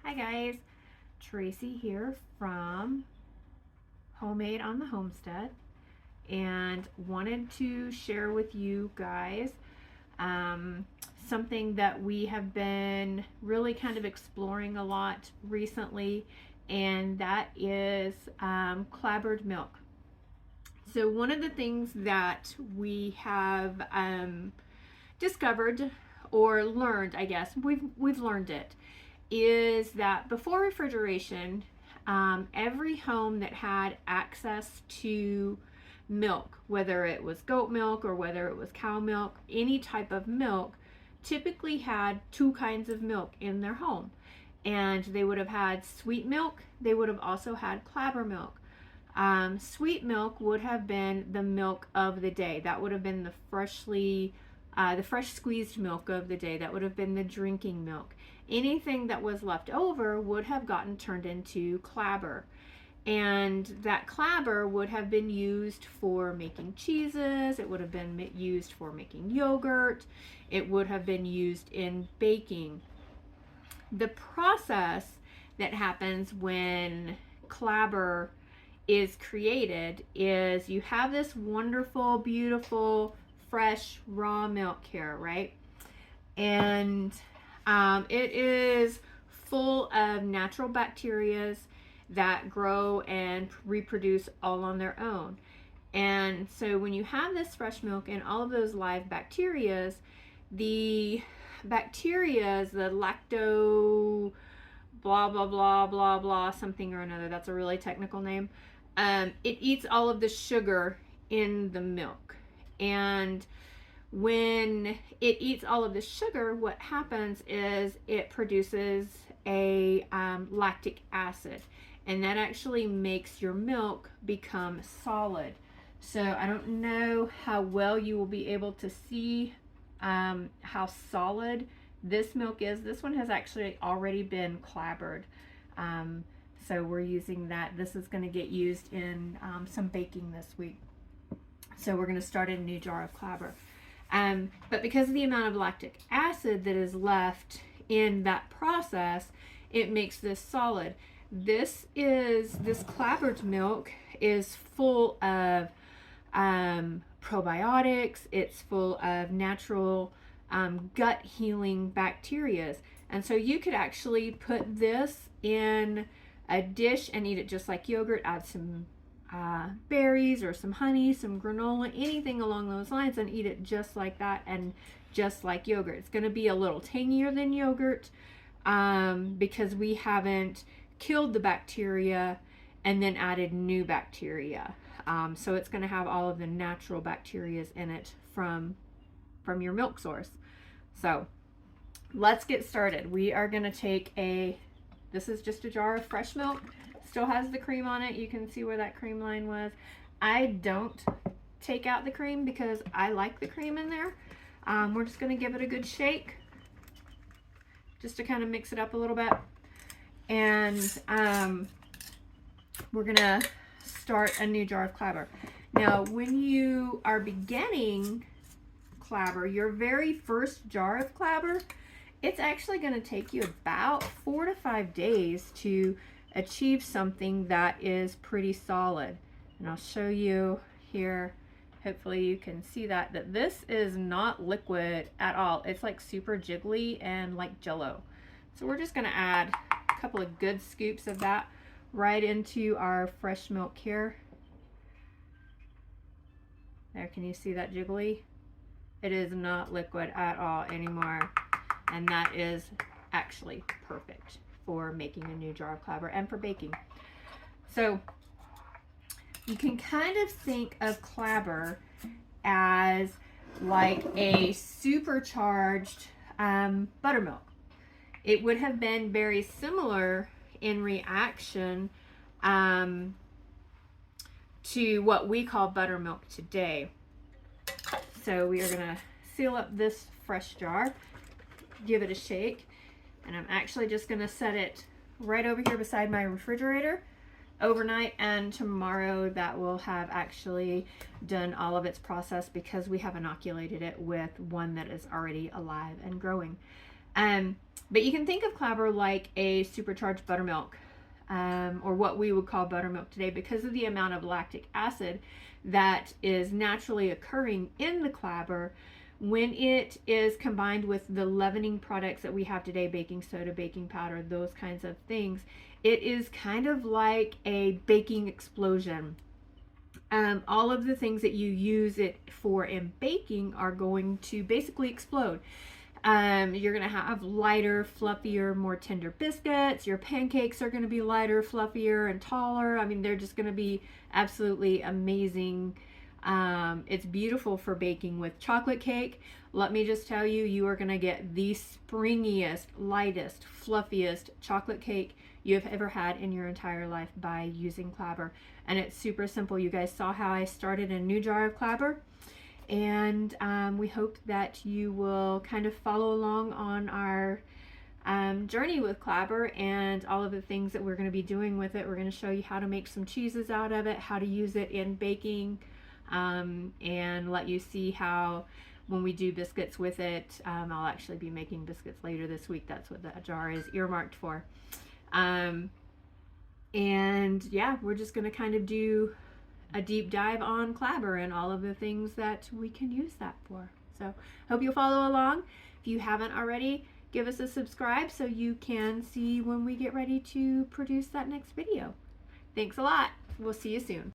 Hi guys, Tracy here from Homemade on the Homestead, and wanted to share with you guys um, something that we have been really kind of exploring a lot recently, and that is clabbered milk. So one of the things that we have discovered or learned, I guess we've learned it, is that before refrigeration, every home that had access to milk, whether it was goat milk or whether it was cow milk, any type of milk, typically had two kinds of milk in their home. And they would have had sweet milk, they would have also had clabber milk. Sweet milk would have been the milk of the day. That would have been the fresh squeezed milk of the day. That would have been the drinking milk. Anything that was left over would have gotten turned into clabber. And that clabber would have been used for making cheeses. It would have been used for making yogurt. It would have been used in baking. The process that happens when clabber is created is you have this wonderful, beautiful, fresh, raw milk here, right? And it is full of natural bacteria that grow and reproduce all on their own. And so when you have this fresh milk and all of those live bacteria, the lacto blah blah blah blah blah something or another, that's a really technical name, it eats all of the sugar in the milk. And when it eats all of the sugar, what happens is it produces a lactic acid, and that actually makes your milk become solid. So I don't know how well you will be able to see how solid this milk is. This one has actually already been clabbered. So we're using that. This is going to get used in some baking this week. So we're going to start in a new jar of clabber. But because of the amount of lactic acid that is left in that process, it makes this solid. This clabbered milk is full of probiotics. It's full of natural gut healing bacteria. And so you could actually put this in a dish and eat it just like yogurt. Add some berries or some honey, some granola, anything along those lines, and eat it just like that and just like yogurt. It's going to be a little tangier than yogurt because we haven't killed the bacteria and then added new bacteria. So it's going to have all of the natural bacteria in it from your milk source. So let's get started. We are going to take this is just a jar of fresh milk. Still has the cream on it. You can see where that cream line was. I don't take out the cream because I like the cream in there. We're just going to give it a good shake just to kind of mix it up a little bit. And we're going to start a new jar of clabber. Now, when you are beginning clabber, your very first jar of clabber, it's actually going to take you about 4 to 5 days to achieve something that is pretty solid. And I'll show you here, hopefully you can see that this is not liquid at all. It's like super jiggly and like jello. So we're just going to add a couple of good scoops of that right into our fresh milk here. There, can you see that jiggly? It is not liquid at all anymore, and that is actually perfect for making a new jar of clabber and for baking. So you can kind of think of clabber as like a supercharged buttermilk. It would have been very similar in reaction to what we call buttermilk today. So we are going to seal up this fresh jar, give it a shake, and I'm actually just going to set it right over here beside my refrigerator overnight, and tomorrow that will have actually done all of its process because we have inoculated it with one that is already alive and growing. But you can think of clabber like a supercharged buttermilk, or what we would call buttermilk today, because of the amount of lactic acid that is naturally occurring in the clabber. When it is combined with the leavening products that we have today, baking soda, baking powder, those kinds of things, it is kind of like a baking explosion. All of the things that you use it for in baking are going to basically explode. You're going to have lighter, fluffier, more tender biscuits. Your pancakes are going to be lighter, fluffier, and taller. I mean, they're just going to be absolutely amazing. It's beautiful for baking with chocolate cake. Let me just tell you, you are going to get the springiest, lightest, fluffiest chocolate cake you have ever had in your entire life by using clabber. And it's super simple. You guys saw how I started a new jar of clabber. And we hope that you will kind of follow along on our journey with clabber and all of the things that we're going to be doing with it. We're going to show you how to make some cheeses out of it, how to use it in baking, and let you see how when we do biscuits with it, I'll actually be making biscuits later this week. That's what that jar is earmarked for. And yeah, we're just going to kind of do a deep dive on clabber and all of the things that we can use that for. So hope you'll follow along. If you haven't already, give us a subscribe so you can see when we get ready to produce that next video. Thanks a lot. We'll see you soon.